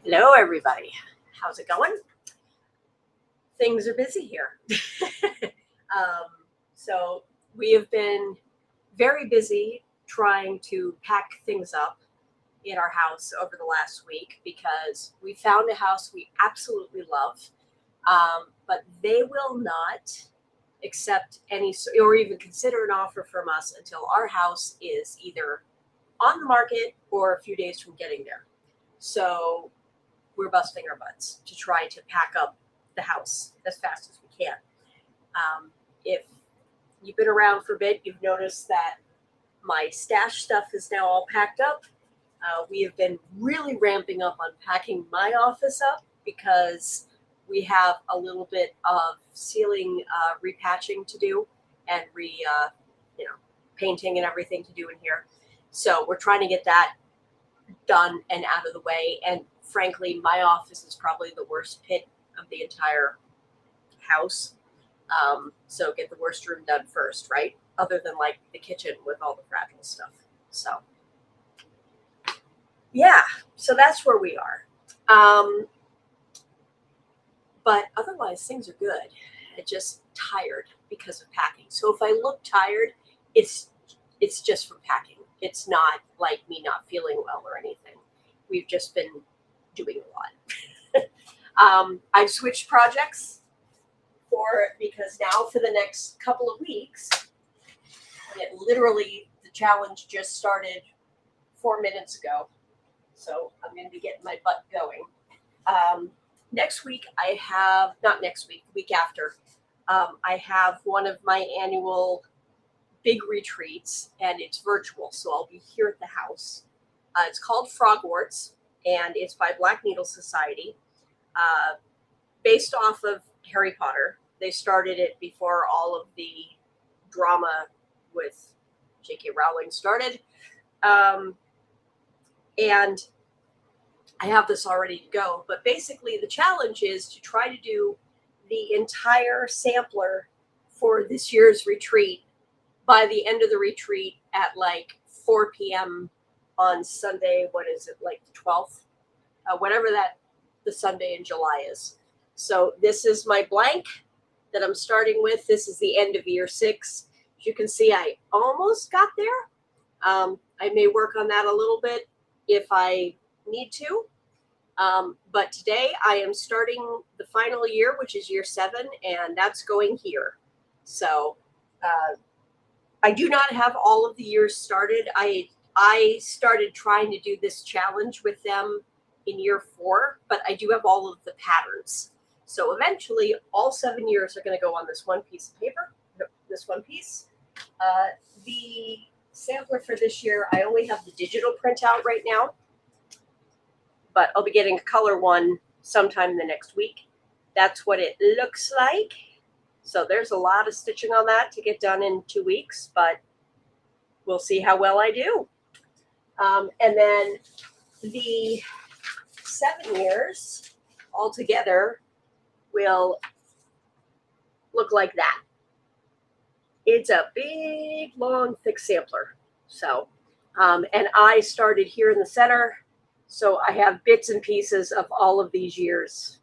Hello, everybody. How's it going? Things are busy here. So we have been very busy trying to pack things up in our house over the last week because we found a house we absolutely love, but they will not accept any or even consider an offer from us until our house is either on the market or a few days from getting there. So we're busting our butts to try to pack up the house as fast as we can. If you've been around for a bit, you've noticed that my stash stuff is now all packed up. We have been really ramping up on packing my office up because we have a little bit of ceiling repatching to do and painting and everything to do in here. So we're trying to get that done and out of the way. And frankly, my office is probably the worst pit of the entire house. So get the worst room done first, right? Other than like the kitchen with all the fragile stuff. So yeah, so that's where we are. But otherwise things are good. I'm just tired because of packing. So if I look tired, it's just from packing. It's not like me not feeling well or anything. We've just been doing a lot. I've switched projects because now for the next couple of weeks, and it literally, the challenge just started 4 minutes ago. So I'm going to be getting my butt going. Next week, not next week, the week after, I have one of my annual big retreats, and it's virtual. So I'll be here at the house. It's called Frogwarts, and it's by Black Needle Society, based off of Harry Potter. They started it before all of the drama with J.K. Rowling started. And I have this all ready to go. But basically, the challenge is to try to do the entire sampler for this year's retreat by the end of the retreat at like 4 p.m. on Sunday. What is it, like the 12th? Whatever the Sunday in July is. So this is my blank that I'm starting with. This is the end of year 6. As you can see, I almost got there. I may work on that a little bit if I need to. But today I am starting the final year, which is year 7, and that's going here. So I do not have all of the years started. I started trying to do this challenge with them in year 4, but I do have all of the patterns. So eventually all 7 years are going to go on this one piece of paper, this one piece. The sampler for this year, I only have the digital printout right now, but I'll be getting a color one sometime in the next week. That's what it looks like. So there's a lot of stitching on that to get done in 2 weeks, but we'll see how well I do. And then the 7 years altogether will look like that. It's a big, long, thick sampler. So, and I started here in the center. So I have bits and pieces of all of these years.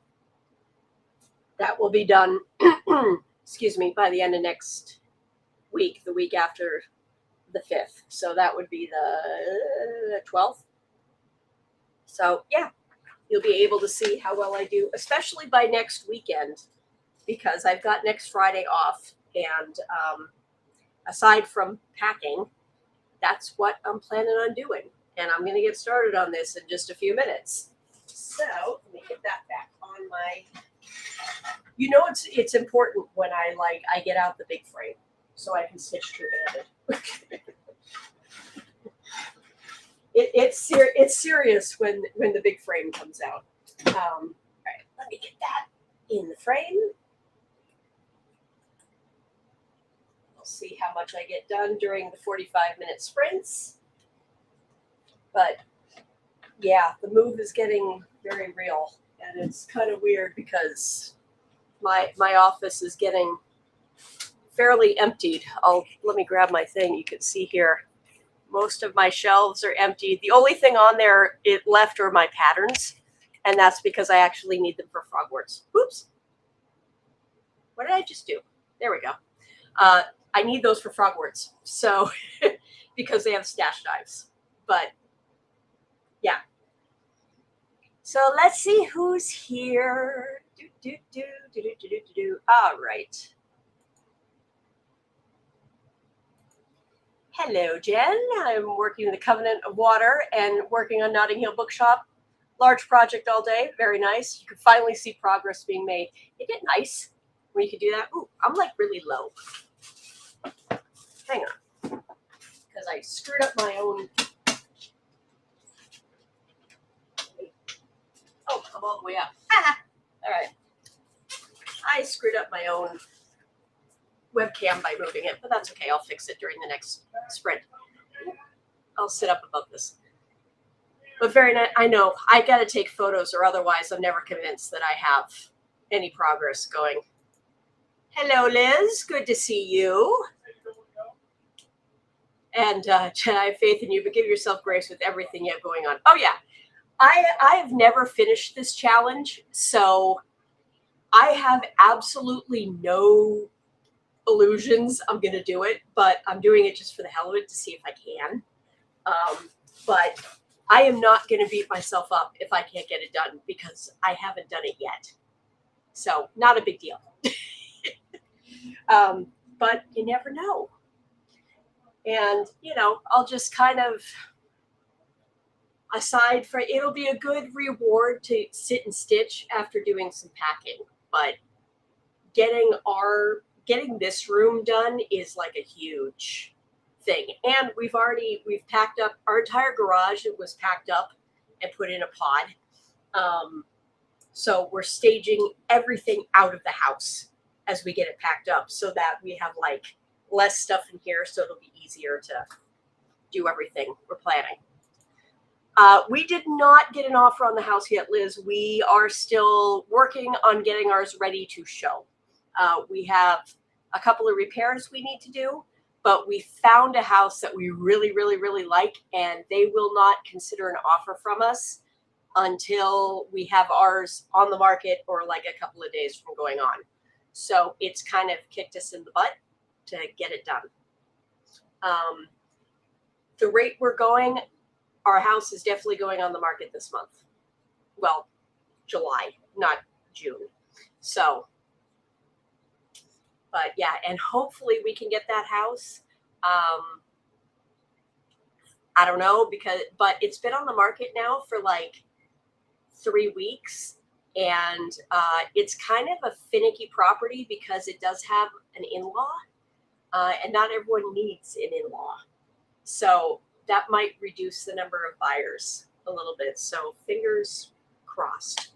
That will be done, excuse me, by the end of next week, the week after the 5th. So that would be the 12th. So yeah, you'll be able to see how well I do, especially by next weekend, because I've got next Friday off. And aside from packing, that's what I'm planning on doing. And I'm going to get started on this in just a few minutes. So let me get that back on my, it's important when I get out the big frame so I can stitch two-handed. It's serious when the big frame comes out. All right, let me get that in the frame. We'll see how much I get done during the 45-minute sprints. But yeah, the move is getting very real, and it's kind of weird because my office is getting fairly emptied. Let me grab my thing. You can see here, most of my shelves are empty. The only thing on there left are my patterns, And that's because I actually need them for frogworts. Oops. What did I just do? There we go. I need those for frogworts. So, because they have stash knives. But, yeah. So, let's see who's here. All right. Hello, Jen. I'm working in the Covenant of Water and working on Notting Hill Bookshop. Large project all day. Very nice. You can finally see progress being made. Isn't it nice when you can do that? Ooh, I'm like really low. Hang on. Because I screwed up my own. Oh, I'm all the way up. Ah! All right. I screwed up my own webcam by moving it, but that's okay. I'll fix it during the next sprint. I'll sit up above this. But very nice. I know I got to take photos, or otherwise I'm never convinced that I have any progress going. Hello, Liz. Good to see you. And Jen, I have faith in you, but give yourself grace with everything you have going on. Oh yeah, I have never finished this challenge, so I have absolutely no illusions I'm going to do it, but I'm doing it just for the hell of it to see if I can. But I am not going to beat myself up if I can't get it done because I haven't done it yet. So not a big deal. But you never know. And, you know, I'll just kind of, aside from, it'll be a good reward to sit and stitch after doing some packing. But getting this room done is like a huge thing. And we've packed up our entire garage. It was packed up and put in a pod. So we're staging everything out of the house as we get it packed up so that we have like less stuff in here. So it'll be easier to do everything we're planning. We did not get an offer on the house yet, Liz. We are still working on getting ours ready to show. We have a couple of repairs we need to do, but we found a house that we really, really, really like, and they will not consider an offer from us until we have ours on the market or like a couple of days from going on. So it's kind of kicked us in the butt to get it done. The rate we're going, our house is definitely going on the market this month. Well, July, not June. So, but yeah, and hopefully we can get that house. I don't know but it's been on the market now for like 3 weeks, and it's kind of a finicky property because it does have an in-law, and not everyone needs an in-law. So that might reduce the number of buyers a little bit. So fingers crossed.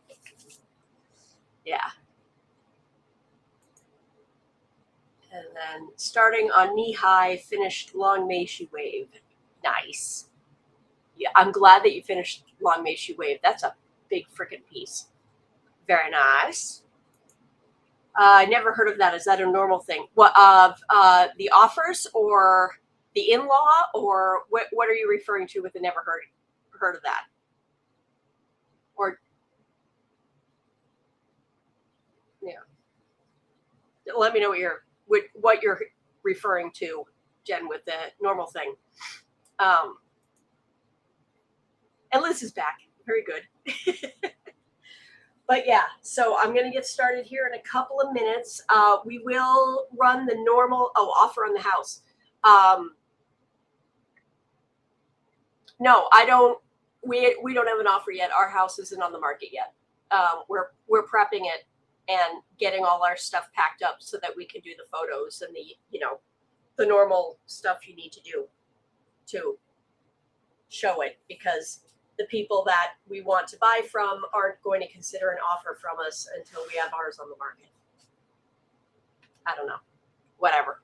Yeah. And then starting on knee-high, finished long Meishi wave. Nice. Yeah, I'm glad that you finished long Meishi wave. That's a big freaking piece. Very nice. I never heard of that. Is that a normal thing? What of the offers or the in-law, or what are you referring to with the never heard of that? Or yeah, let me know what you're referring to, Jen, with the normal thing. And Liz is back. Very good. But yeah, so I'm going to get started here in a couple of minutes. We will run the normal offer on the house. No, I don't. We don't have an offer yet. Our house isn't on the market yet. We're prepping it and getting all our stuff packed up so that we can do the photos and the normal stuff you need to do to show it, because the people that we want to buy from aren't going to consider an offer from us until we have ours on the market. I don't know. Whatever.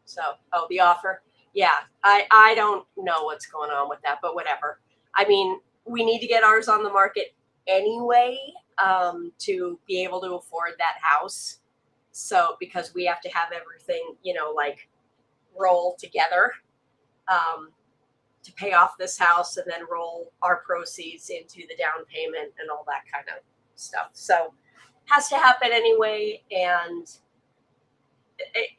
So, the offer. Yeah, I don't know what's going on with that, but whatever. I mean, we need to get ours on the market anyway to be able to afford that house. So, because we have to have everything, like roll together. to pay off this house and then roll our proceeds into the down payment and all that kind of stuff. So has to happen anyway, and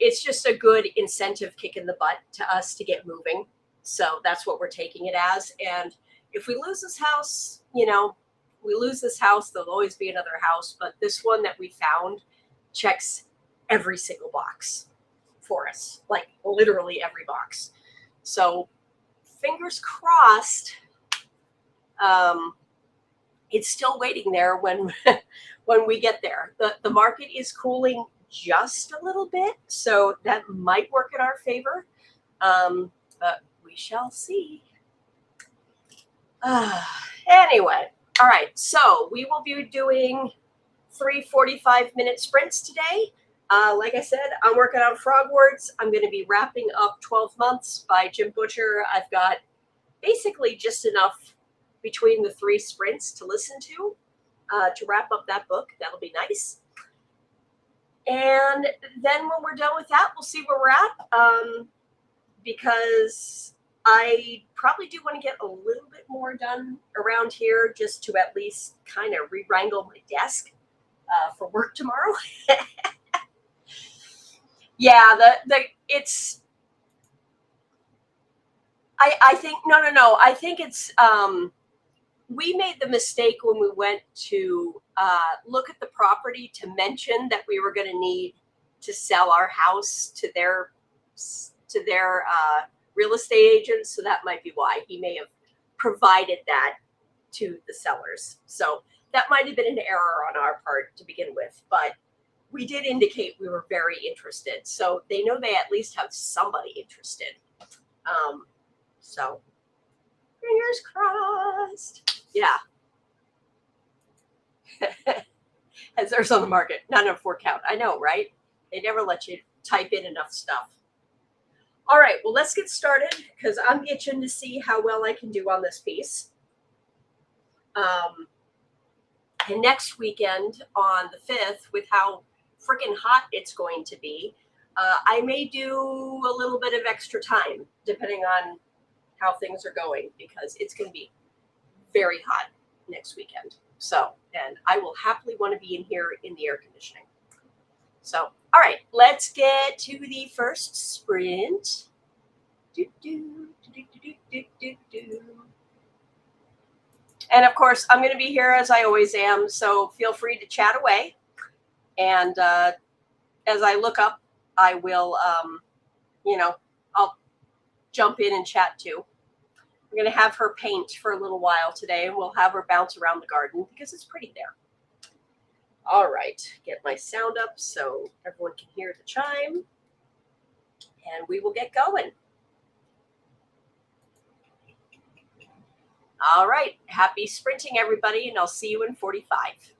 it's just a good incentive kick in the butt to us to get moving. So that's what we're taking it as. And if we lose this house, you know, we lose this house, there'll always be another house, but this one that we found checks every single box for us, like literally every box. So fingers crossed. It's still waiting there when when we get there. The market is cooling just a little bit, so that might work in our favor, but we shall see. Anyway, all right, so we will be doing 3 45-minute sprints today. Like I said, I'm working on Frogwords. I'm going to be wrapping up 12 Months by Jim Butcher. I've got basically just enough between the 3 sprints to listen to wrap up that book. That'll be nice. And then when we're done with that, we'll see where we're at, because I probably do want to get a little bit more done around here just to at least kind of re-wrangle my desk for work tomorrow. Yeah, it's, I think, no. I think it's, we made the mistake when we went to look at the property to mention that we were going to need to sell our house to their real estate agents. So that might be why he may have provided that to the sellers. So that might have been an error on our part to begin with, but we did indicate we were very interested. So they know they at least have somebody interested. So fingers crossed. Yeah. As there's on the market, not enough word count. I know, right? They never let you type in enough stuff. All right, well, let's get started because I'm itching to see how well I can do on this piece. And next weekend on the 5th, with how freaking hot it's going to be, I may do a little bit of extra time depending on how things are going, because it's going to be very hot next weekend. So, and I will happily want to be in here in the air conditioning. So, all right, let's get to the first sprint. And of course, I'm going to be here as I always am, so feel free to chat away. And as I look up, I will, I'll jump in and chat too. I'm going to have her paint for a little while today, and we'll have her bounce around the garden because it's pretty there. All right, get my sound up so everyone can hear the chime, and we will get going. All right, happy sprinting, everybody, and I'll see you in 45.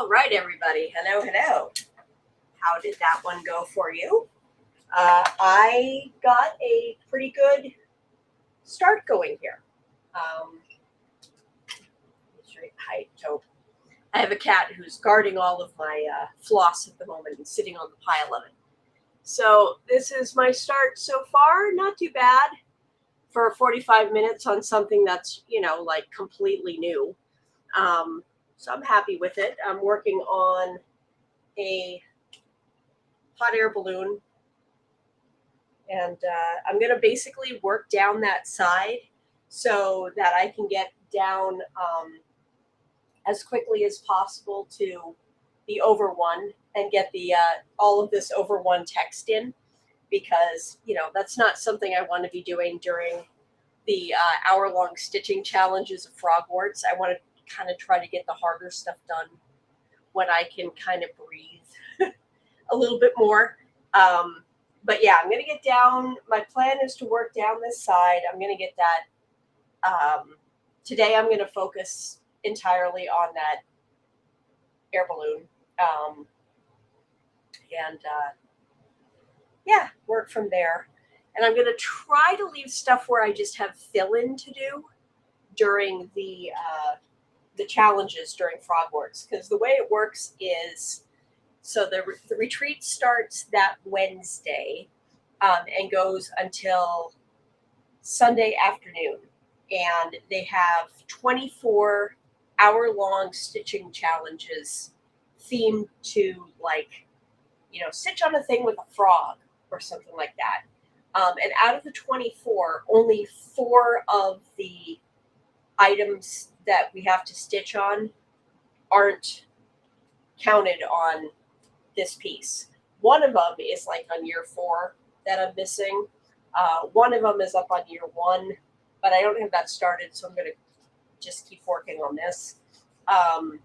All right, everybody. Hello, hello. How did that one go for you? I got a pretty good start going here. I have a cat who's guarding all of my floss at the moment and sitting on the pile of it. So this is my start so far. Not too bad for 45 minutes on something that's, like completely new. So I'm happy with it. I'm working on a hot air balloon, and I'm going to basically work down that side so that I can get down as quickly as possible to the over one and get the all of this over one text in, because that's not something I want to be doing during the hour-long stitching challenges of Frogwarts. I want to kind of try to get the harder stuff done when I can kind of breathe a little bit more. But yeah, I'm going to get down. My plan is to work down this side. I'm going to get that. Today I'm going to focus entirely on that air balloon. Yeah, work from there. And I'm going to try to leave stuff where I just have fill-in to do during the challenges during Frogwarts, because the way it works is, so the retreat starts that Wednesday and goes until Sunday afternoon, and they have 24 hour-long stitching challenges themed to, like, stitch on a thing with a frog or something like that. And out of the 24, only 4 of the items that we have to stitch on aren't counted on this piece. One of them is like on year 4 that I'm missing. One of them is up on year 1, but I don't have that started, so I'm going to just keep working on this. And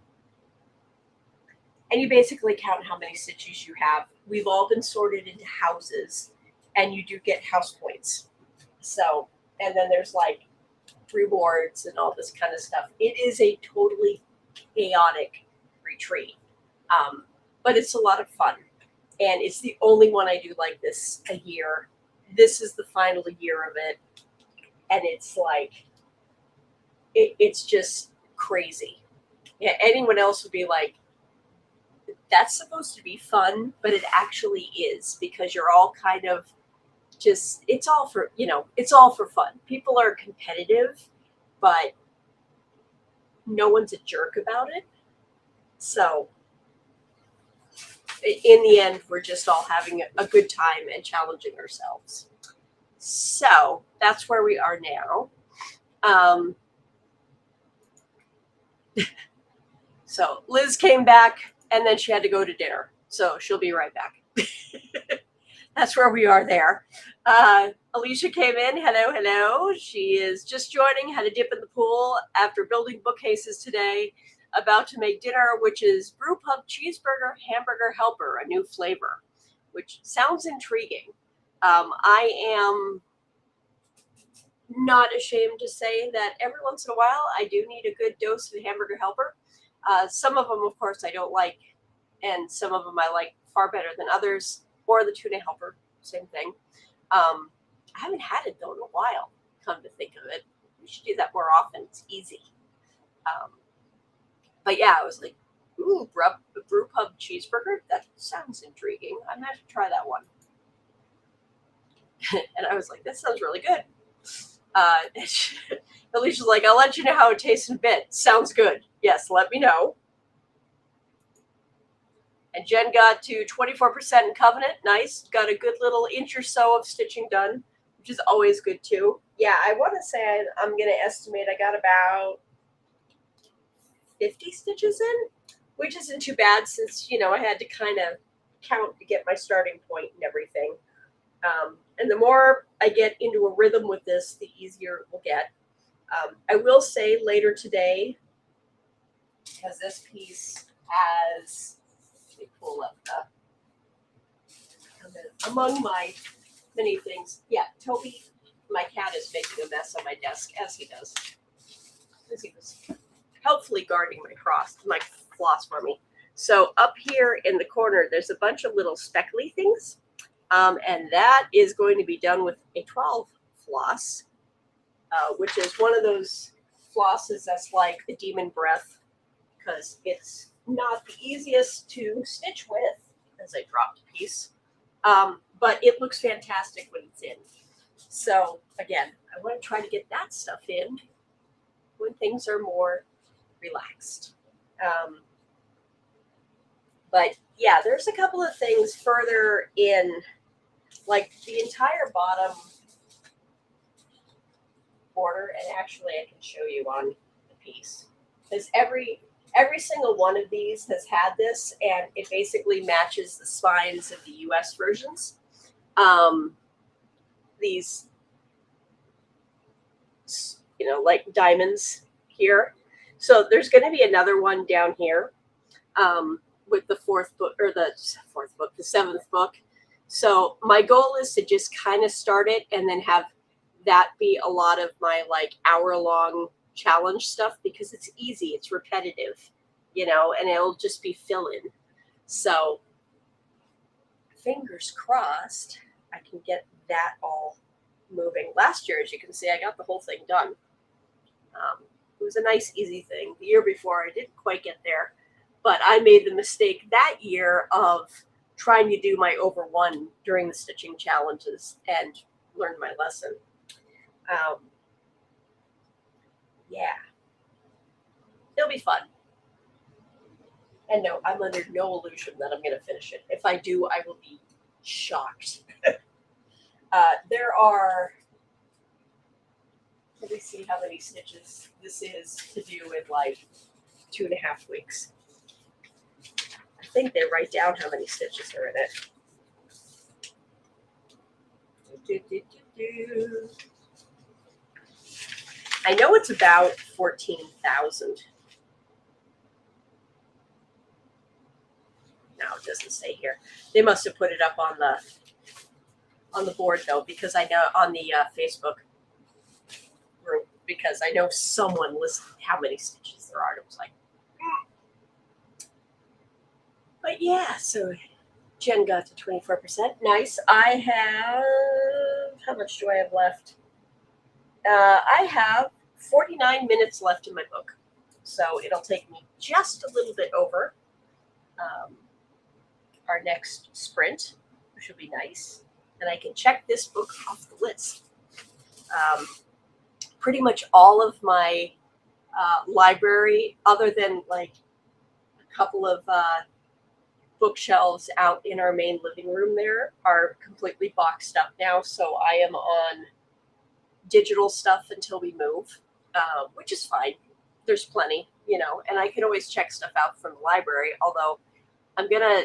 you basically count how many stitches you have. We've all been sorted into houses, and you do get house points. So, and then there's like rewards and all this kind of stuff. It is a totally chaotic retreat, but it's a lot of fun, and it's the only one I do like this a year. This is the final year of it, and it's like it's just crazy. Yeah, anyone else would be like, that's supposed to be fun, but it actually is, because you're all kind of just, it's all for fun. People are competitive, but no one's a jerk about it. So in the end, we're just all having a good time and challenging ourselves. So that's where we are now. So Liz came back, and then she had to go to dinner. So she'll be right back. That's where we are there. Alicia came in. Hello, hello. She is just joining, had a dip in the pool after building bookcases today. About to make dinner, which is brew pub cheeseburger hamburger helper, a new flavor, which sounds intriguing. I am not ashamed to say that every once in a while I do need a good dose of hamburger helper. Some of them, of course, I don't like, and some of them I like far better than others. Or the tuna helper, same thing. I haven't had it though in a while, come to think of it. We should do that more often. It's easy. But yeah, I was like, ooh, brew pub cheeseburger? That sounds intriguing. I might have to try that one. And I was like, that sounds really good. Alicia's like, I'll let you know how it tastes in a bit. Sounds good. Yes, let me know. And Jen got to 24% in Covenant. Nice. Got a good little inch or so of stitching done, which is always good too. Yeah, I want to say I'm going to estimate I got about 50 stitches in, which isn't too bad since, I had to kind of count to get my starting point and everything. And the more I get into a rhythm with this, the easier it will get. I will say later today, because this piece has, let me pull up among my many things. Yeah, Toby, my cat, is making a mess on my desk, as he does. As he was helpfully guarding my floss for me. So up here in the corner, there's a bunch of little speckly things. And that is going to be done with a 12 floss, which is one of those flosses that's like the demon breath, because it's not the easiest to stitch with, as I dropped a piece. But it looks fantastic when it's in. So again, I want to try to get that stuff in when things are more relaxed. But yeah, there's a couple of things further in, like the entire bottom border, and actually I can show you on the piece, because every single one of these has had this, and it basically matches the spines of the US versions. These, you know, like diamonds here. So there's going to be another one down here with the the seventh book. So my goal is to just kind of start it and then have that be a lot of my like hour-long challenge stuff, because it's easy, it's repetitive, you know, and it'll just be fill-in. So fingers crossed I can get that all moving. Last year, as you can see, I got the whole thing done. It was a nice, easy thing. The year before, I didn't quite get there, but I made the mistake that year of trying to do my over one during the stitching challenges and learned my lesson. Yeah, it'll be fun. And no, I'm under no illusion that I'm going to finish it. If I do, I will be shocked. There are, let me see how many stitches this is to do in like 2.5 weeks. I think they write down how many stitches are in it. I know it's about 14,000. No, it doesn't say here. They must have put it up on the board though, because I know on the Facebook group, because I know someone listed how many stitches there are. It was like, but yeah, so Jen got to 24%. Nice. I have, how much do I have left? I have 49 minutes left in my book. So it'll take me just a little bit over our next sprint, which will be nice. And I can check this book off the list. Pretty much all of my library, other than like a couple of bookshelves out in our main living room there, are completely boxed up now. So I am on digital stuff until we move, which is fine. There's plenty, you know, and I can always check stuff out from the library, although I'm going to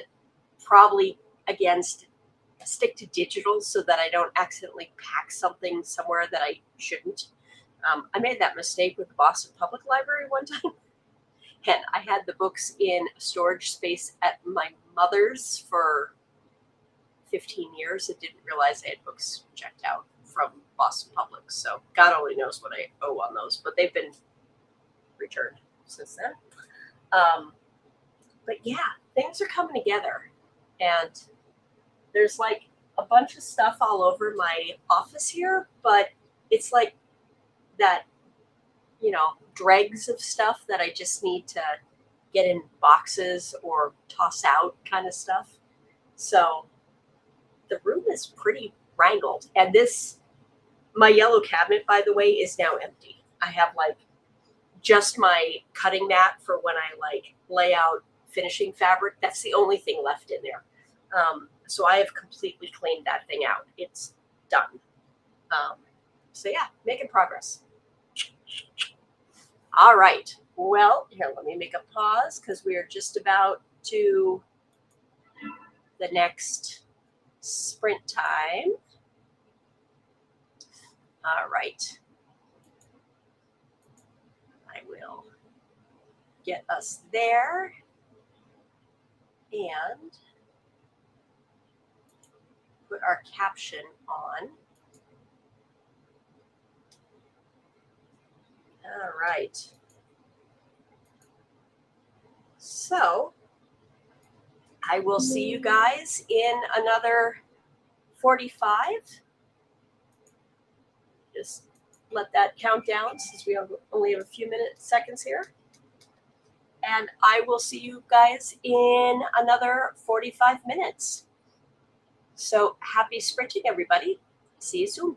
probably, again, stick to digital so that I don't accidentally pack something somewhere that I shouldn't. I made that mistake with the Boston Public Library one time. And I had the books in a storage space at my mother's for 15 years and didn't realize I had books checked out from Boston Public. So God only knows what I owe on those, but they've been returned since then. But yeah, things are coming together. And there's like a bunch of stuff all over my office here, but it's like that, you know, dregs of stuff that I just need to get in boxes or toss out kind of stuff. So the room is pretty wrangled. And this, my yellow cabinet, by the way, is now empty. I have like just my cutting mat for when I like lay out finishing fabric. That's the only thing left in there. So I have completely cleaned that thing out. It's done. So yeah, making progress. All right. Well, here, let me make a pause because we are just about to the next sprint time. All right. I will get us there and put our caption on. All right. So I will see you guys in another 45. Just let that count down since we only have a few seconds here. And I will see you guys in another 45 minutes. So happy sprinting, everybody. See you soon.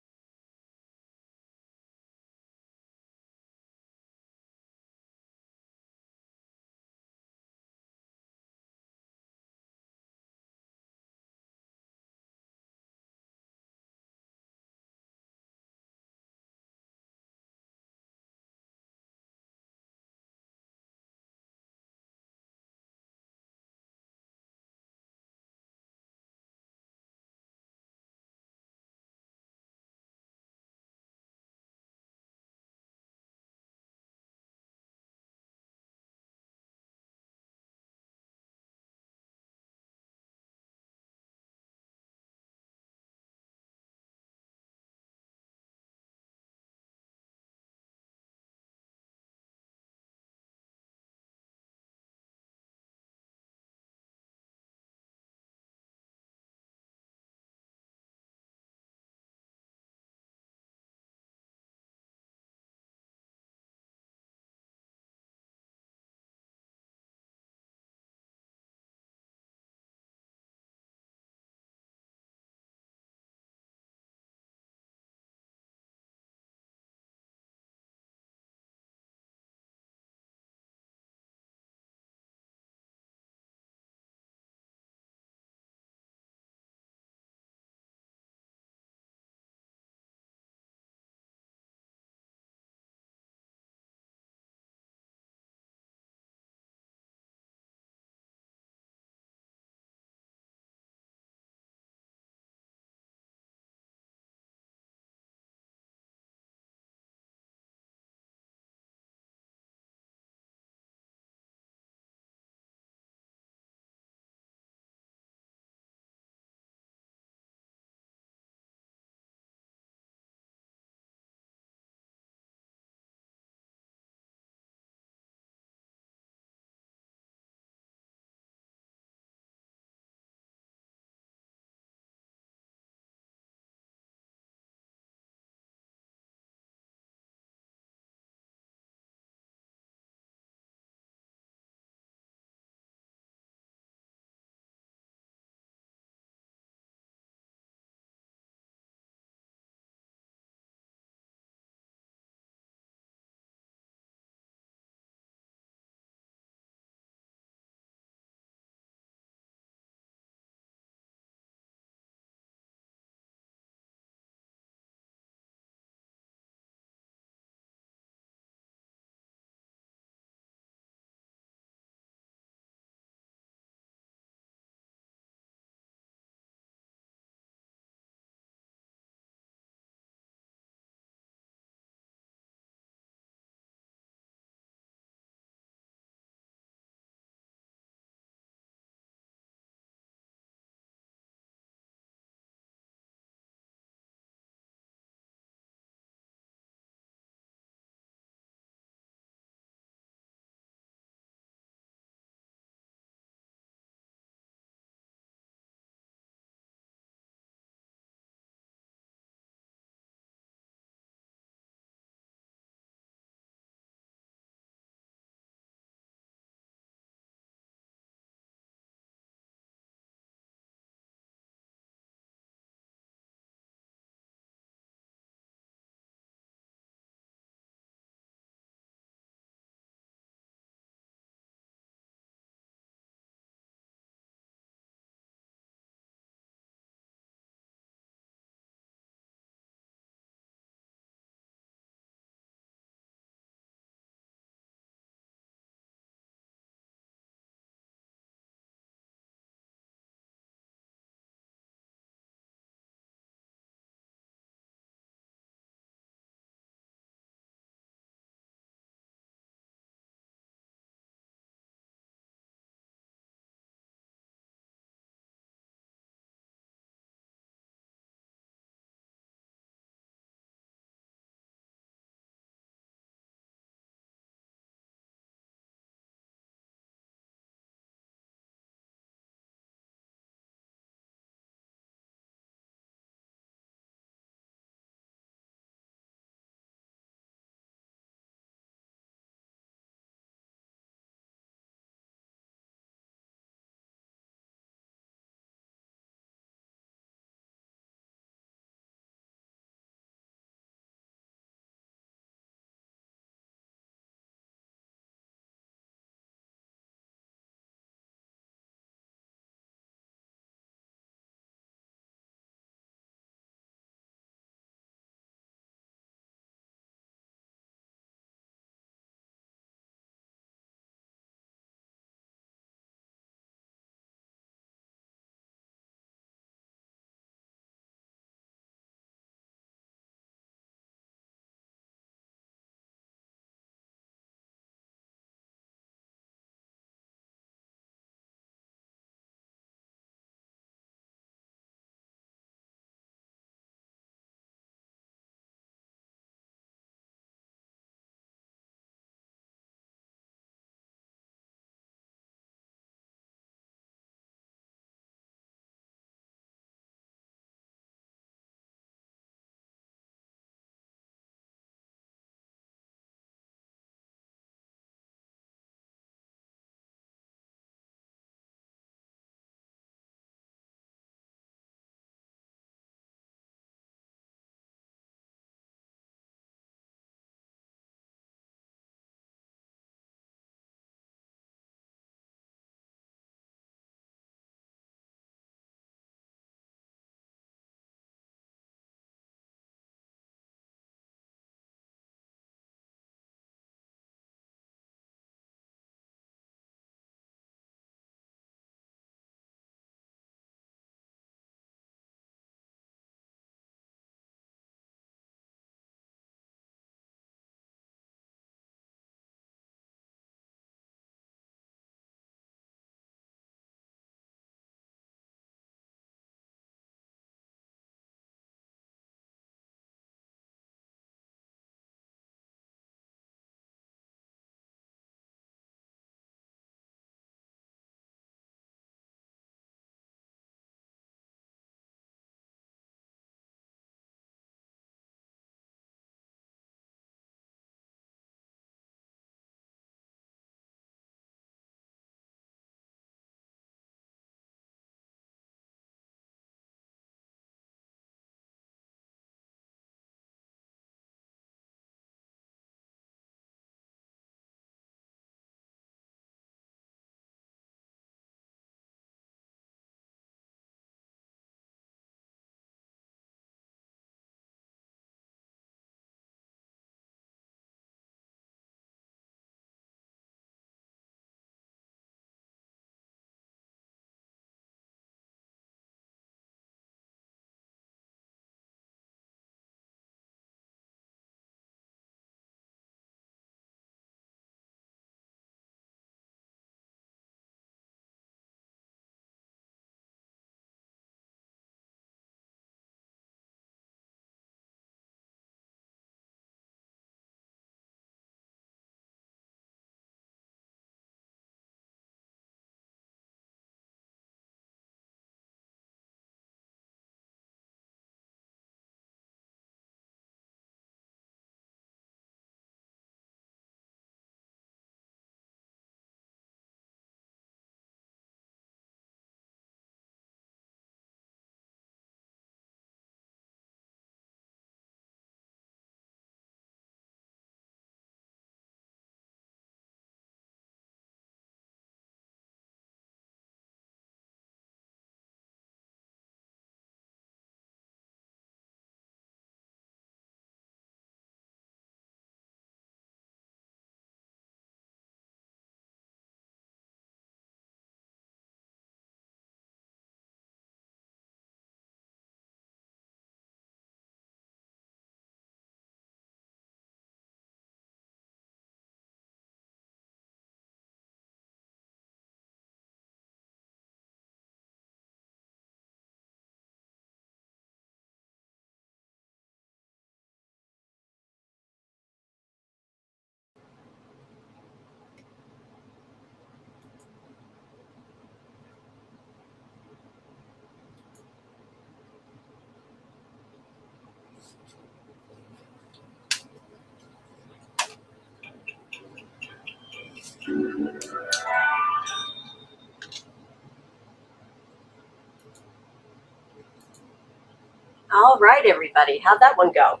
All right, everybody. How'd that one go?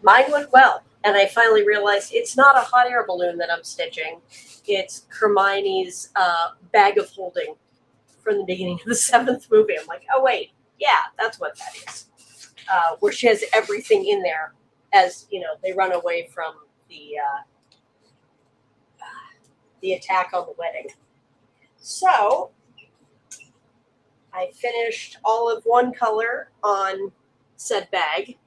Mine went well. And I finally realized it's not a hot air balloon that I'm stitching. It's Hermione's bag of holding from the beginning of the 7th movie. I'm like, oh, wait. Yeah, that's what that is. Where she has everything in there as, you know, they run away from the attack on the wedding. So I finished all of one color on said bag.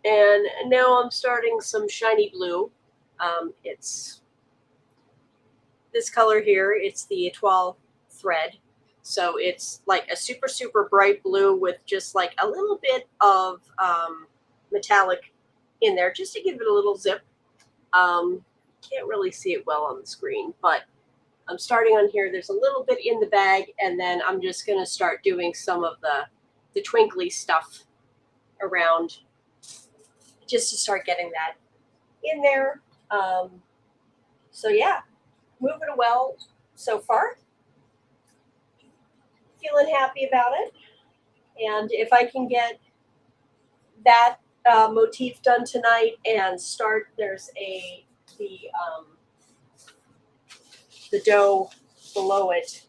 And now I'm starting some shiny blue. It's this color here. It's the Etoile thread. So it's like a super, super bright blue with just like a little bit of metallic in there just to give it a little zip. Can't really see it well on the screen, but I'm starting on here. There's a little bit in the bag, and then I'm just going to start doing some of the twinkly stuff around just to start getting that in there. So yeah, moving well so far. Feeling happy about it. And if I can get that motif done tonight and start, there's the dough below it.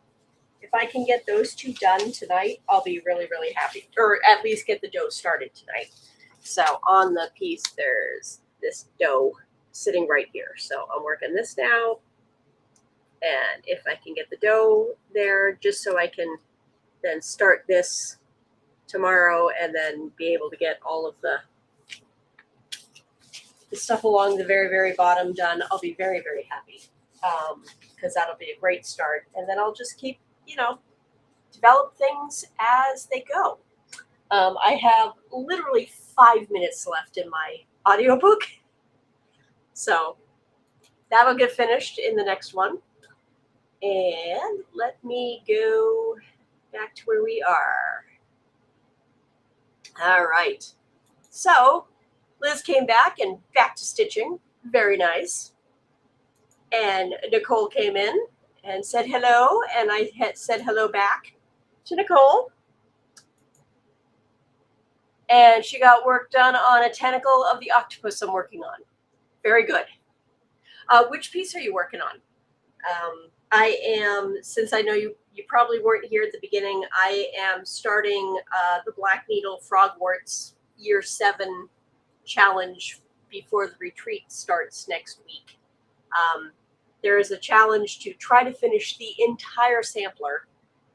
If I can get those two done tonight, I'll be really, really happy. Or at least get the dough started tonight. So on the piece, there's this dough sitting right here. So I'm working this now. And if I can get the dough there, just so I can then start this tomorrow and then be able to get all of the stuff along the very, very bottom done, I'll be very, very happy. Because that'll be a great start. And then I'll just keep, you know, develop things as they go. I have literally 5 minutes left in my audiobook. So that'll get finished in the next one. And let me go back to where we are. All right. So Liz came back and back to stitching. Very nice. And Nicole came in and said hello. And I had said hello back to Nicole. And she got work done on a tentacle of the octopus I'm working on. Very good. Which piece are you working on? I am, since I know you probably weren't here at the beginning, I am starting the Black Needle Frogwarts Year 7 challenge before the retreat starts next week. There is a challenge to try to finish the entire sampler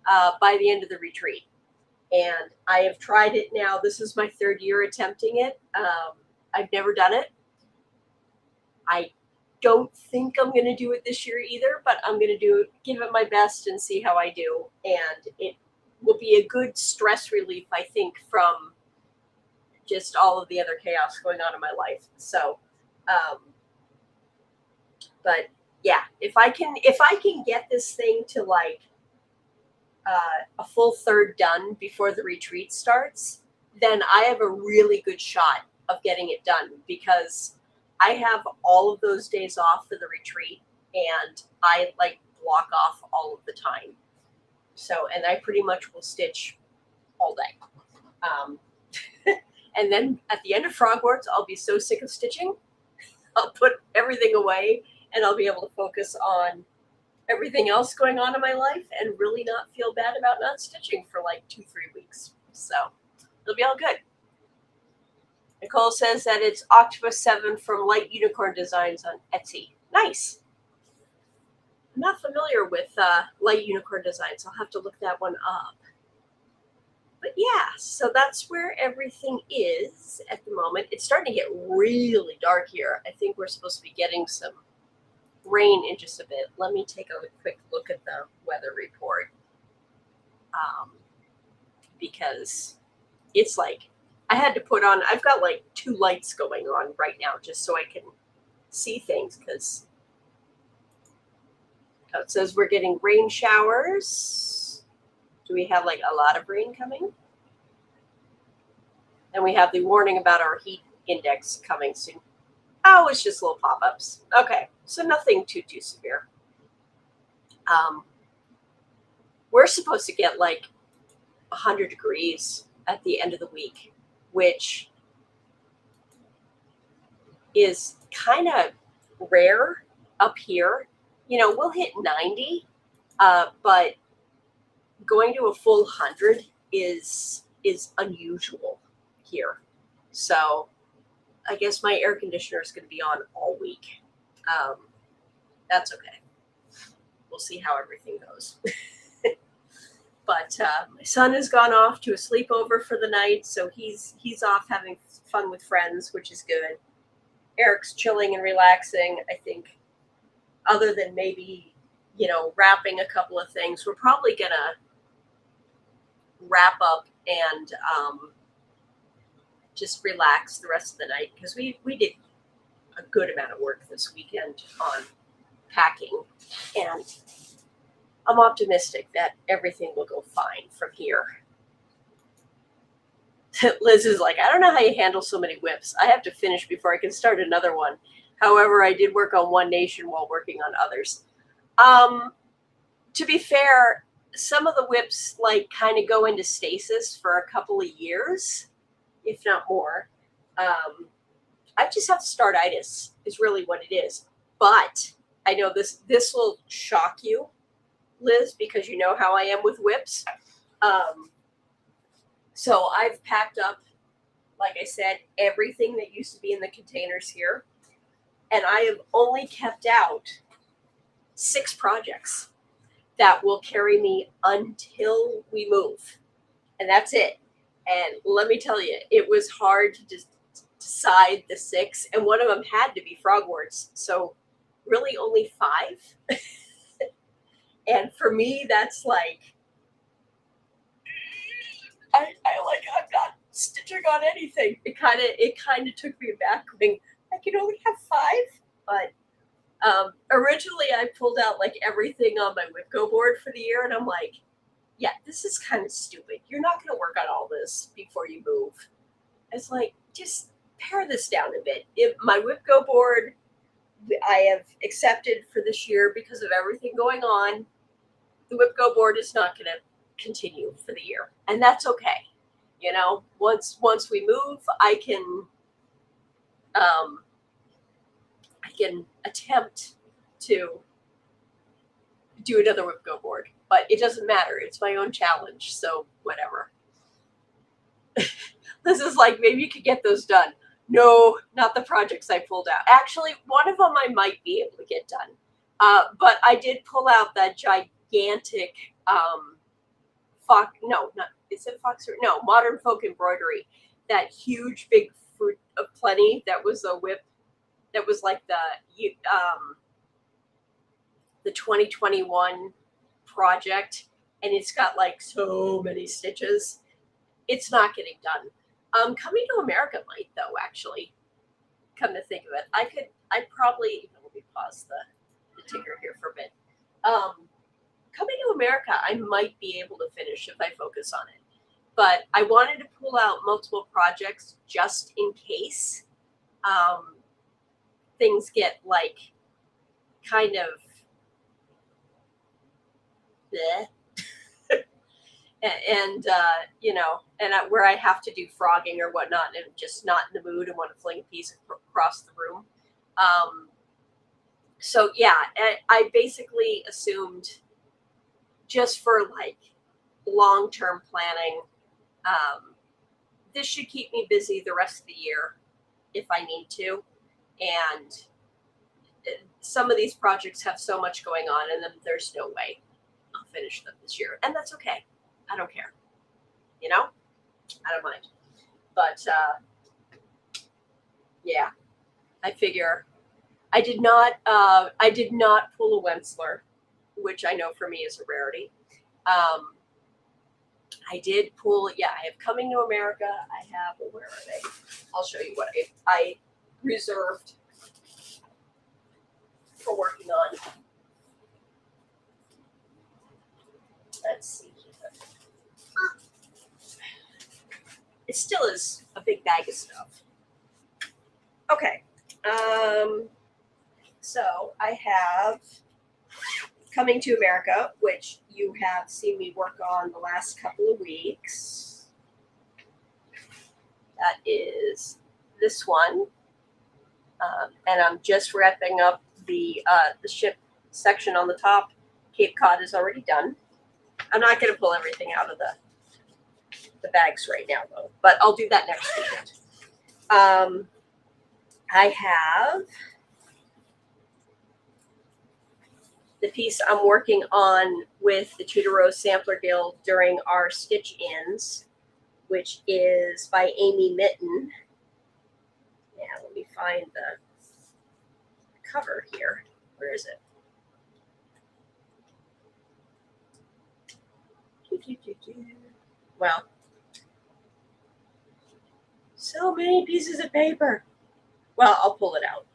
by the end of the retreat. And I have tried it now. This is my 3rd year attempting it. I've never done it. I don't think I'm going to do it this year either, but I'm going to give it my best and see how I do. And it will be a good stress relief, I think, from just all of the other chaos going on in my life. So, but yeah, if I can get this thing to like a full 1/3 done before the retreat starts, then I have a really good shot of getting it done, because I have all of those days off for the retreat, and I like block off all of the time. So, and I pretty much will stitch all day. And then at the end of Frogwarts, I'll be so sick of stitching, I'll put everything away and I'll be able to focus on everything else going on in my life and really not feel bad about not stitching for like 2-3 weeks. So it'll be all good. Nicole says that it's Octopus 7 from Light Unicorn Designs on Etsy. Nice. I'm not familiar with Light Unicorn Designs. I'll have to look that one up. But yeah, so that's where everything is at the moment. It's starting to get really dark here. I think we're supposed to be getting some rain in just a bit. Let me take a quick look at the weather report. Because it's like, I had to put on, I've got like 2 lights going on right now just so I can see things, because it says we're getting rain showers. Do we have like a lot of rain coming? And we have the warning about our heat index coming soon. Oh, it's just little pop-ups. Okay, so nothing too severe. We're supposed to get like 100 degrees at the end of the week, which is kind of rare up here. You know, we'll hit 90, but going to a full 100 is unusual here. So I guess my air conditioner is going to be on all week. That's okay. We'll see how everything goes. But my son has gone off to a sleepover for the night, so he's off having fun with friends, which is good. Eric's chilling and relaxing. I think, other than maybe, you know, wrapping a couple of things, we're probably gonna wrap up and just relax the rest of the night, because we did a good amount of work this weekend on packing, and I'm optimistic that everything will go fine from here. Liz is like, I don't know how you handle so many whips. I have to finish before I can start another one. However, I did work on One Nation while working on others. To be fair, some of the whips like kind of go into stasis for a couple of years, if not more. I just have startitis is really what it is. But I know this will shock you, Liz, because you know how I am with whips. So I've packed up, like I said, everything that used to be in the containers here. And I have only kept out 6 projects that will carry me until we move. And that's it. And let me tell you, it was hard to just decide the 6. And one of them had to be frogworts. So really only 5. And for me, that's like, I'm not stitching on anything. It kind of took me back, going, I can only have 5. But originally I pulled out like everything on my WIPCO board for the year, and I'm like, yeah, this is kind of stupid. You're not going to work on all this before you move. It's like, just pare this down a bit. My WIPCO board, I have accepted for this year because of everything going on. The WIPCO board is not going to continue for the year, and that's okay. You know, once we move, I can attempt to do another WIPCO board, but it doesn't matter. It's my own challenge, so whatever. This is like, maybe you could get those done. No, not the projects I pulled out. Actually, one of them I might be able to get done, but I did pull out that gigantic Modern Folk Embroidery, that huge big Fruit of Plenty that was a whip that was like the 2021 project, and it's got like so many stitches. It's not getting done. Coming to America might, though, actually. Come to think of it, I'd probably, let me pause the ticker here for a bit. Coming to America, I might be able to finish if I focus on it. But I wanted to pull out multiple projects just in case things get like kind of bleh. and where I have to do frogging or whatnot, and I'm just not in the mood and want to fling a piece across the room. So yeah, I basically assumed, just for like long-term planning, this should keep me busy the rest of the year if I need to. And some of these projects have so much going on, and then there's no way I'll finish them this year. And that's okay. I don't care. You know? I don't mind. But yeah, I figure I did not pull a Wensler, which I know for me is a rarity. I did pull, I have Coming to America. I have, where are they? I'll show you what I reserved for working on. Let's see. It still is a big bag of stuff. Okay. So I have Coming to America, which you have seen me work on the last couple of weeks. That is this one. And I'm just wrapping up the ship section on the top. Cape Cod is already done. I'm not going to pull everything out of the bags right now, though, but I'll do that next weekend. I have the piece I'm working on with the Tudor Rose Sampler Guild during our stitch-ins, which is by Amy Mitten. Yeah, let me find the cover here. Where is it? Well, so many pieces of paper. Well, I'll pull it out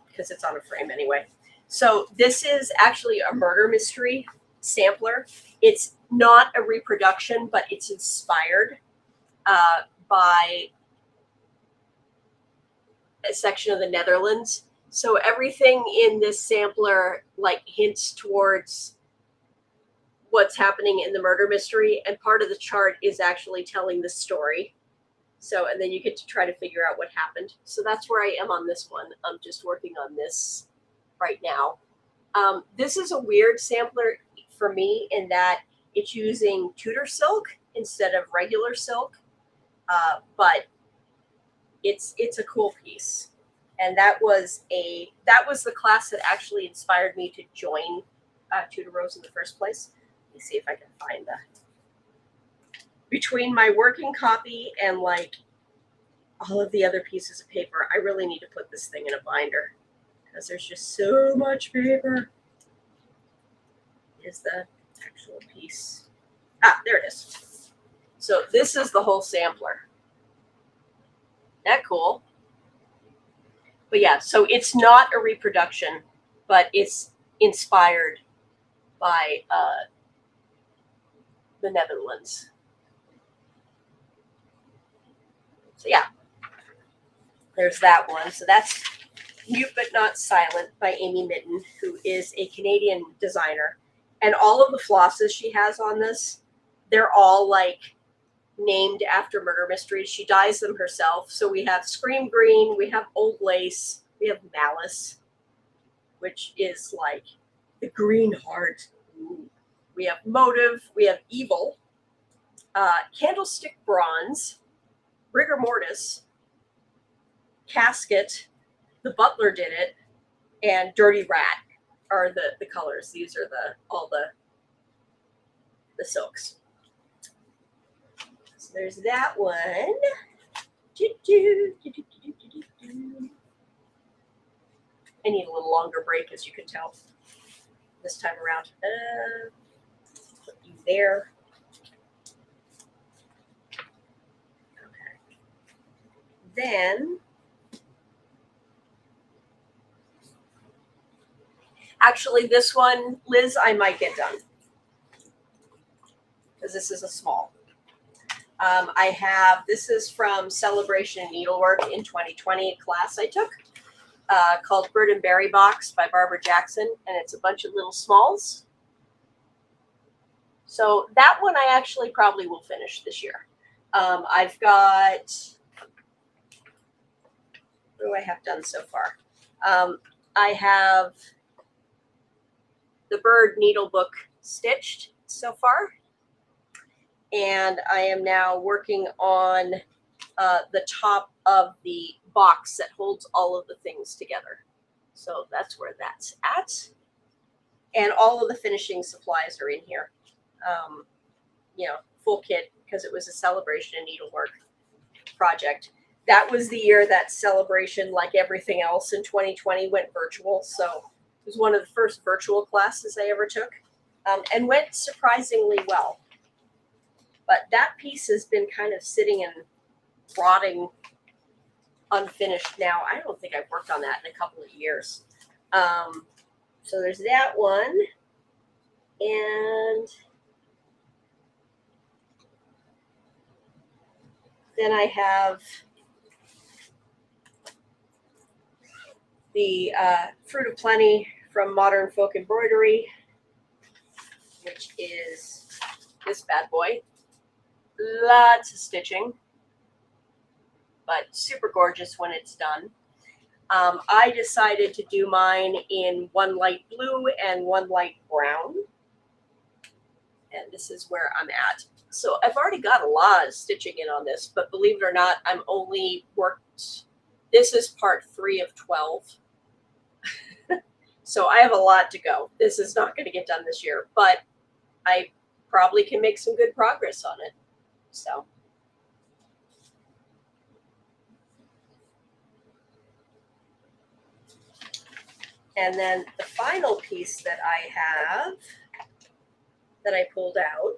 because it's on a frame anyway. So this is actually a murder mystery sampler. It's not a reproduction, but it's inspired by a section of the Netherlands. So everything in this sampler like hints towards what's happening in the murder mystery, and part of the chart is actually telling the story. So, and then you get to try to figure out what happened. So that's where I am on this one. I'm just working on this right now. This is a weird sampler for me in that it's using Tudor silk instead of regular silk, but it's a cool piece. And that was the class that actually inspired me to join Tudor Rose in the first place. Let me see if I can find that. Between my working copy and like all of the other pieces of paper, I really need to put this thing in a binder because there's just so much paper. Is the actual piece. Ah, there it is. So this is the whole sampler. That cool? But yeah, so it's not a reproduction, but it's inspired by the Netherlands. So yeah, there's that one. So that's Mute But Not Silent by Amy Mitten, who is a Canadian designer. And all of the flosses she has on this, they're all like named after murder mysteries. She dyes them herself. So we have Scream Green, we have Old Lace, we have Malice, which is like the green heart. Ooh. We have Motive, we have Evil, Candlestick Bronze, Rigor Mortis, Casket, The Butler Did It, and Dirty Rat are the colors. These are all the silks. So there's that one. I need a little longer break, as you can tell, this time around. Put you there. Okay. Then, actually, this one, Liz, I might get done because this is a small. This is from Celebration Needlework in 2020 class I took called Bird and Berry Box by Barbara Jackson, and it's a bunch of little smalls. So that one I actually probably will finish this year. I've got, what do I have done so far? I have the bird needle book stitched so far. And I am now working on the top of the box that holds all of the things together. So that's where that's at. And all of the finishing supplies are in here. Full kit, because it was a Celebration Needlework project. That was the year that Celebration, like everything else in 2020, went virtual. So it was one of the first virtual classes I ever took, and went surprisingly well. But that piece has been kind of sitting and rotting unfinished now. I don't think I've worked on that in a couple of years. So there's that one. And then I have the Fruit of Plenty from Modern Folk Embroidery, which is this bad boy. Lots of stitching, but super gorgeous when it's done. I decided to do mine in one light blue and one light brown. And this is where I'm at. So I've already got a lot of stitching in on this, but believe it or not, I'm only worked, this is part 3 of 12. So I have a lot to go. This is not going to get done this year, but I probably can make some good progress on it. So. And then the final piece that I have that I pulled out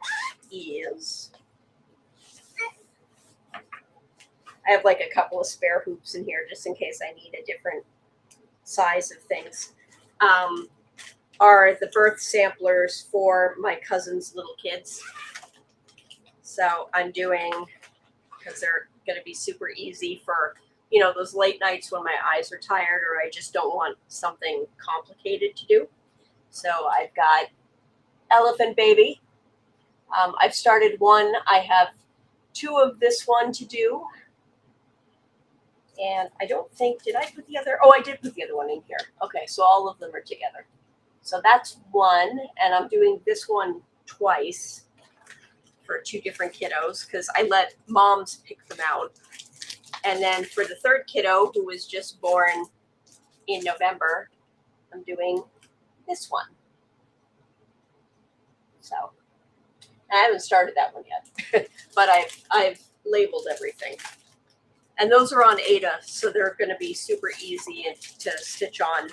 is, I have like a couple of spare hoops in here just in case I need a different size of things, are the birth samplers for my cousin's little kids. So I'm doing, because they're going to be super easy for, you know, those late nights when my eyes are tired or I just don't want something complicated to do. So I've got Elephant Baby. I've started one. I have 2 of this one to do. And I don't think, did I put the other? Oh, I did put the other one in here. Okay, so all of them are together. So that's one. And I'm doing this one twice for 2 different kiddos because I let moms pick them out. And then for the 3rd kiddo, who was just born in November, I'm doing this one. So I haven't started that one yet, but I've labeled everything. And those are on Ada, so they're going to be super easy to stitch on,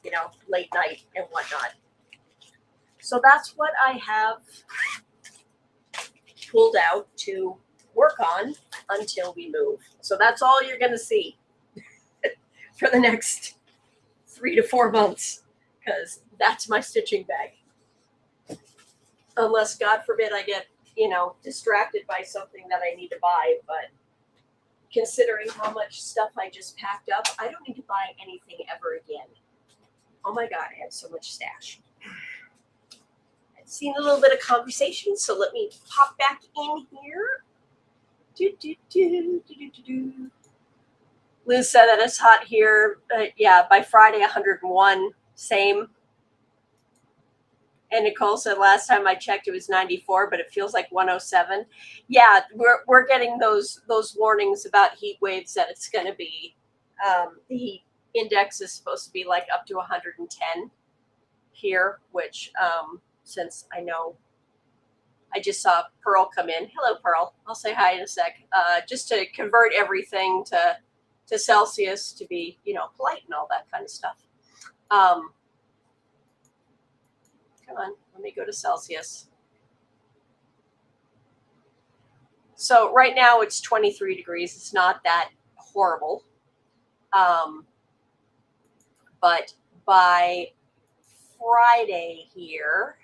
you know, late night and whatnot. So that's what I have pulled out to work on until we move. So that's all you're going to see for the next 3 to 4 months, because that's my stitching bag. Unless, God forbid, I get, you know, distracted by something that I need to buy. But considering how much stuff I just packed up, I don't need to buy anything ever again. Oh my God, I have so much stash. I've seen a little bit of conversation, so let me pop back in here. Liz said that it's hot here. Yeah, by Friday, 101. Same. And Nicole said last time I checked it was 94, but it feels like 107. Yeah, we're getting those warnings about heat waves that it's going to be. The heat index is supposed to be like up to 110 here, which since I know, I just saw Pearl come in. Hello, Pearl. I'll say hi in a sec. Just to convert everything to Celsius to be, you know, polite and all that kind of stuff. Come on, let me go to Celsius. So right now it's 23 degrees. It's not that horrible. But by Friday here,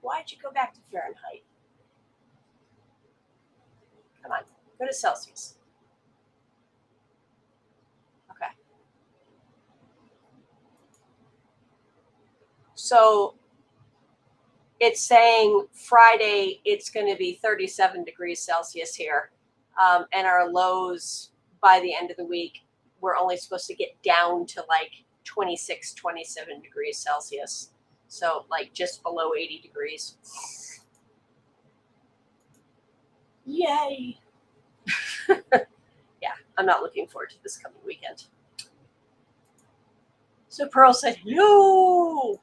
why'd you go back to Fahrenheit? Come on, go to Celsius. Okay. So it's saying Friday it's going to be 37 degrees Celsius here. And our lows by the end of the week, we're only supposed to get down to like 26, 27 degrees Celsius. So like just below 80 degrees. Yay. Yeah, I'm not looking forward to this coming weekend. So Pearl said, hello.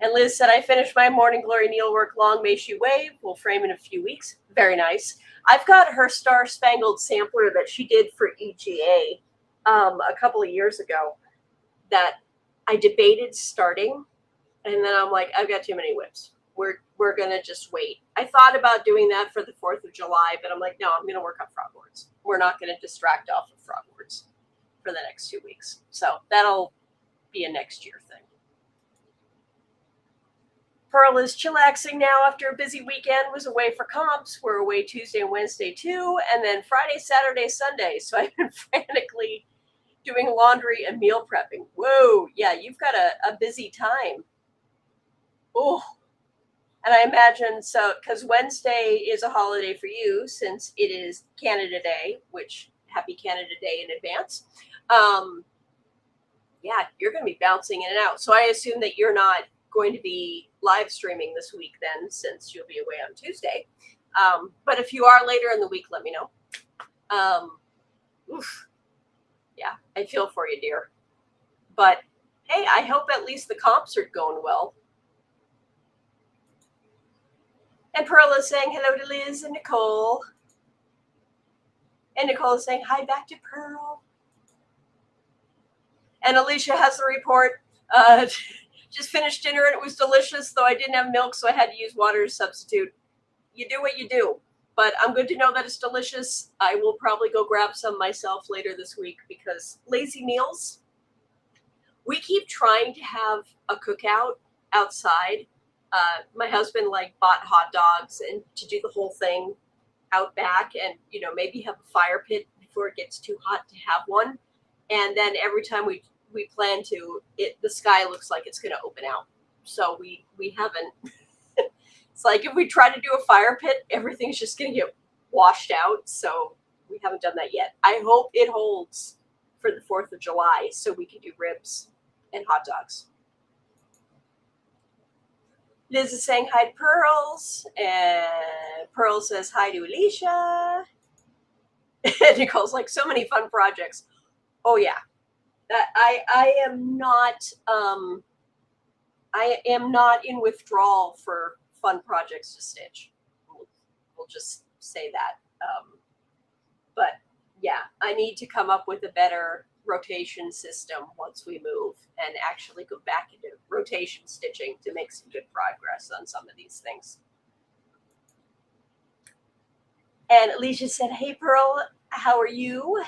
And Liz said, I finished my Morning Glory needlework long may she wave. We'll frame in a few weeks. Very nice. I've got her Star Spangled sampler that she did for EGA a couple of years ago that I debated starting. And then I'm like, I've got too many whips. We're going to just wait. I thought about doing that for the 4th of July, but I'm like, no, I'm going to work on frogboards. We're not going to distract off of frogboards for the next 2 weeks. So that'll be a next year thing. Pearl is chillaxing now after a busy weekend, was away for comps. We're away Tuesday and Wednesday too, and then Friday, Saturday, Sunday. So I've been frantically doing laundry and meal prepping. Whoa, yeah, you've got a busy time. Oh, and I imagine so, because Wednesday is a holiday for you since it is Canada Day, which happy Canada Day in advance. Yeah, you're going to be bouncing in and out. So I assume that you're not going to be live streaming this week then, since you'll be away on Tuesday. But if you are later in the week, let me know. Oof. Yeah, I feel for you, dear. But hey, I hope at least the comps are going well. And Pearl is saying hello to Liz and Nicole. And Nicole is saying hi back to Pearl. And Alicia has the report. Just finished dinner and it was delicious, though I didn't have milk, so I had to use water to substitute. You do what you do. But I'm good to know that it's delicious. I will probably go grab some myself later this week because lazy meals. We keep trying to have a cookout outside. My husband bought hot dogs and to do the whole thing out back and, maybe have a fire pit before it gets too hot to have one. And then every time we plan to, the sky looks like it's going to open out. So we haven't. It's like if we try to do a fire pit, everything's just going to get washed out. So we haven't done that yet. I hope it holds for the 4th of July so we can do ribs and hot dogs. Liz is saying hi to Pearls, and Pearl says hi to Alicia. And Nicole's like, so many fun projects. Oh yeah, I am not in withdrawal for fun projects to stitch. We'll just say that. But yeah, I need to come up with a better rotation system once we move and actually go back into rotation stitching to make some good progress on some of these things. And Alicia said, hey Pearl, how are you?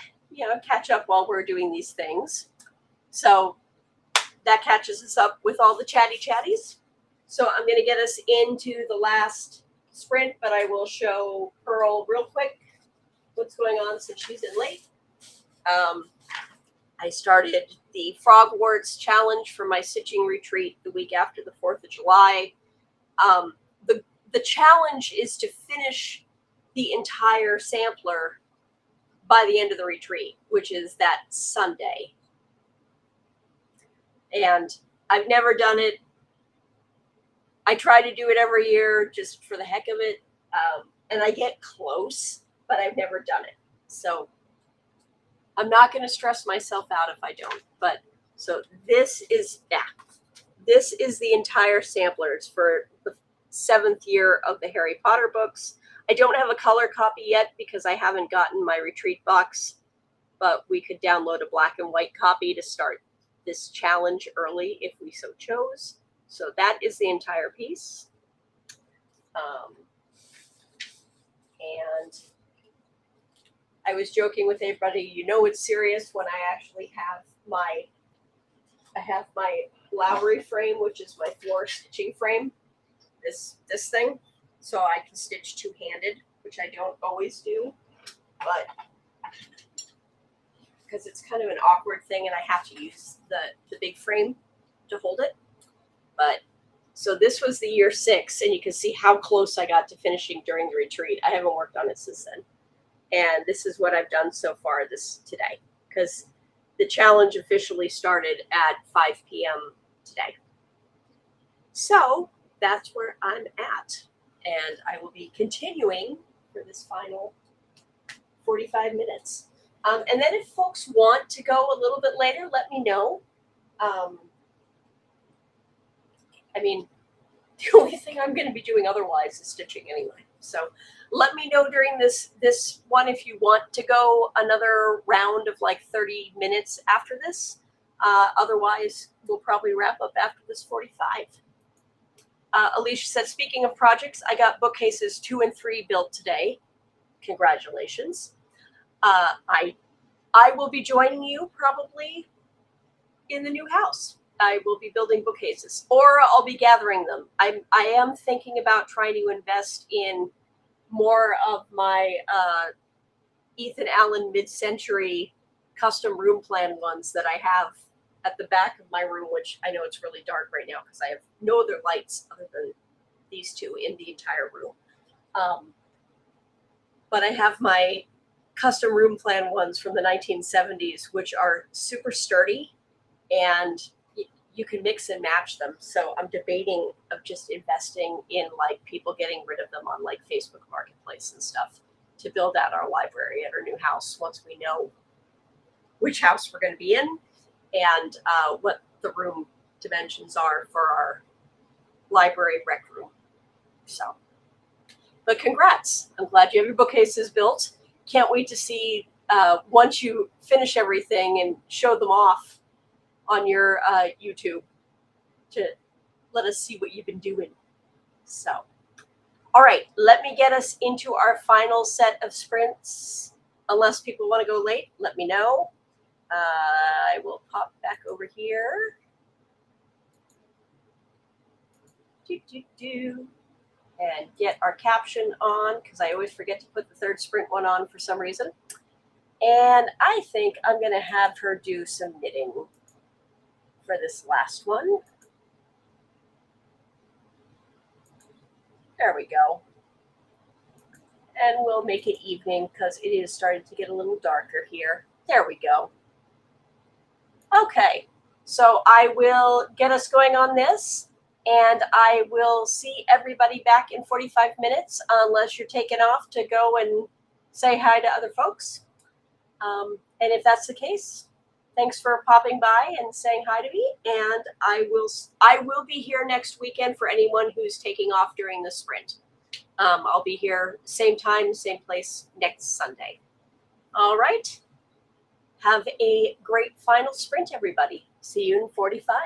Catch up while we're doing these things. So that catches us up with all the chatties. So I'm going to get us into the last sprint, but I will show Pearl real quick what's going on since she's in late. I started the Frogwarts challenge for my stitching retreat the week after the 4th of July. The challenge is to finish the entire sampler by the end of the retreat, which is that Sunday. And I've never done it. I try to do it every year just for the heck of it. And I get close, but I've never done it. So I'm not going to stress myself out if I don't. But so this is the entire sampler. It's for the 7th year of the Harry Potter books. I don't have a color copy yet because I haven't gotten my retreat box, but we could download a black and white copy to start this challenge early if we so chose. So that is the entire piece. And I was joking with everybody, it's serious when I actually have my Lowry frame, which is my floor stitching frame, this thing. So I can stitch two-handed, which I don't always do, but because it's kind of an awkward thing and I have to use the big frame to hold it. But so this was the year 6, and you can see how close I got to finishing during the retreat. I haven't worked on it since then. And this is what I've done so far today, because the challenge officially started at 5 p.m. today. So that's where I'm at. And I will be continuing for this final 45 minutes. And then if folks want to go a little bit later, let me know. The only thing I'm going to be doing otherwise is stitching anyway. So let me know during this one if you want to go another round of 30 minutes after this. Otherwise, we'll probably wrap up after this 45. Alicia said, speaking of projects, I got bookcases 2 and 3 built today. Congratulations. I will be joining you probably in the new house. I will be building bookcases, or I'll be gathering them. I am thinking about trying to invest in more of my Ethan Allen mid-century custom room plan ones that I have at the back of my room, which I know it's really dark right now because I have no other lights other than these two in the entire room. But I have my custom room plan ones from the 1970s, which are super sturdy and you can mix and match them. So I'm debating of just investing in like people getting rid of them on like Facebook Marketplace and stuff to build out our library at our new house once we know which house we're going to be in and what the room dimensions are for our library rec room. So, but congrats. I'm glad you have your bookcases built. Can't wait to see once you finish everything and show them off on your YouTube to let us see what you've been doing. So, all right, let me get us into our final set of sprints. Unless people want to go late, let me know. I will pop back over here. And get our caption on because I always forget to put the third sprint one on for some reason. And I think I'm going to have her do some knitting for this last one. There we go. And we'll make it evening because it is starting to get a little darker here. There we go. Okay, so I will get us going on this, and I will see everybody back in 45 minutes unless you're taking off to go and say hi to other folks. And if that's the case, thanks for popping by and saying hi to me. And I will be here next weekend for anyone who's taking off during the sprint. I'll be here same time, same place next Sunday. All right. Have a great final sprint, everybody. See you in 45.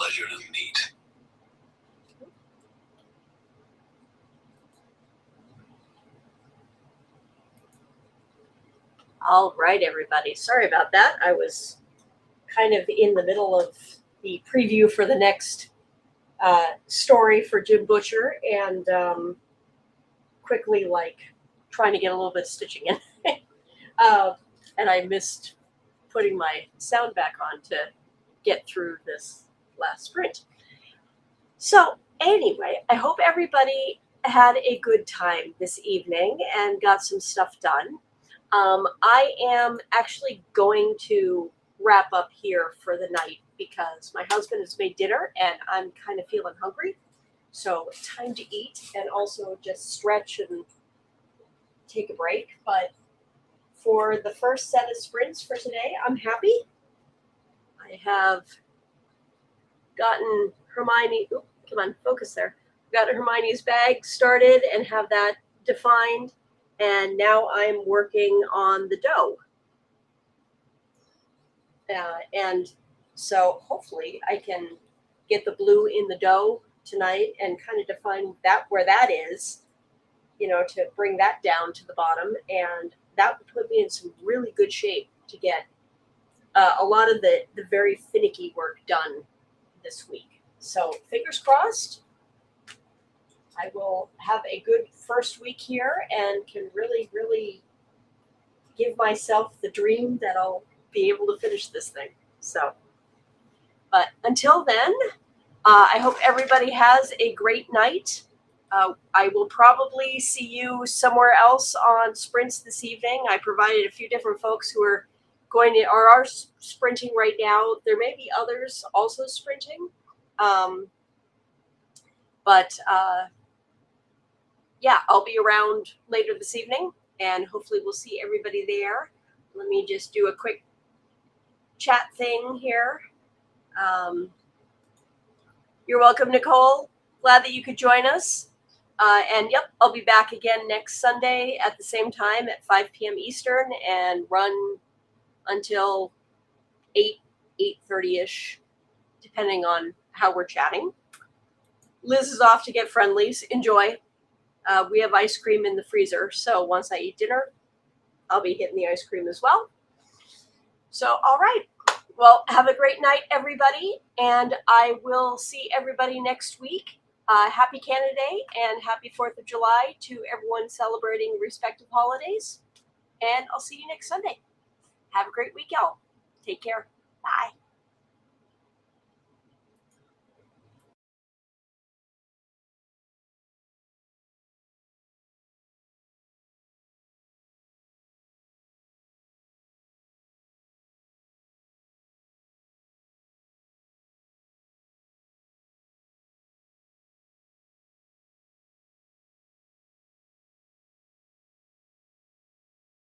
pleasure to meet. All right, everybody. Sorry about that. I was kind of in the middle of the preview for the next story for Jim Butcher, and quickly trying to get a little bit of stitching in. And I missed putting my sound back on to get through this last sprint. So anyway, I hope everybody had a good time this evening and got some stuff done. I am actually going to wrap up here for the night because my husband has made dinner and I'm kind of feeling hungry. So time to eat and also just stretch and take a break. But for the first set of sprints for today, I'm happy. I have gotten Hermione, come on, focus there. Got Hermione's bag started and have that defined. And now I'm working on the dough. And so hopefully I can get the blue in the dough tonight and kind of define that where that is, to bring that down to the bottom. And that would put me in some really good shape to get a lot of the very finicky work done this week. So fingers crossed. I will have a good first week here and can really, really give myself the dream that I'll be able to finish this thing. So, but until then, I hope everybody has a great night. I will probably see you somewhere else on sprints this evening. I provided a few different folks who are are sprinting right now. There may be others also sprinting. Yeah, I'll be around later this evening, and hopefully we'll see everybody there. Let me just do a quick chat thing here. You're welcome, Nicole. Glad that you could join us. And yep, I'll be back again next Sunday at the same time at 5 p.m. Eastern and run until 8:30ish, depending on how we're chatting. Liz is off to get friendlies. Enjoy. We have ice cream in the freezer, so once I eat dinner, I'll be hitting the ice cream as well. So, all right. Well, have a great night, everybody, and I will see everybody next week. Happy Canada Day and happy 4th of July to everyone celebrating respective holidays. And I'll see you next Sunday. Have a great week, y'all. Take care. Bye.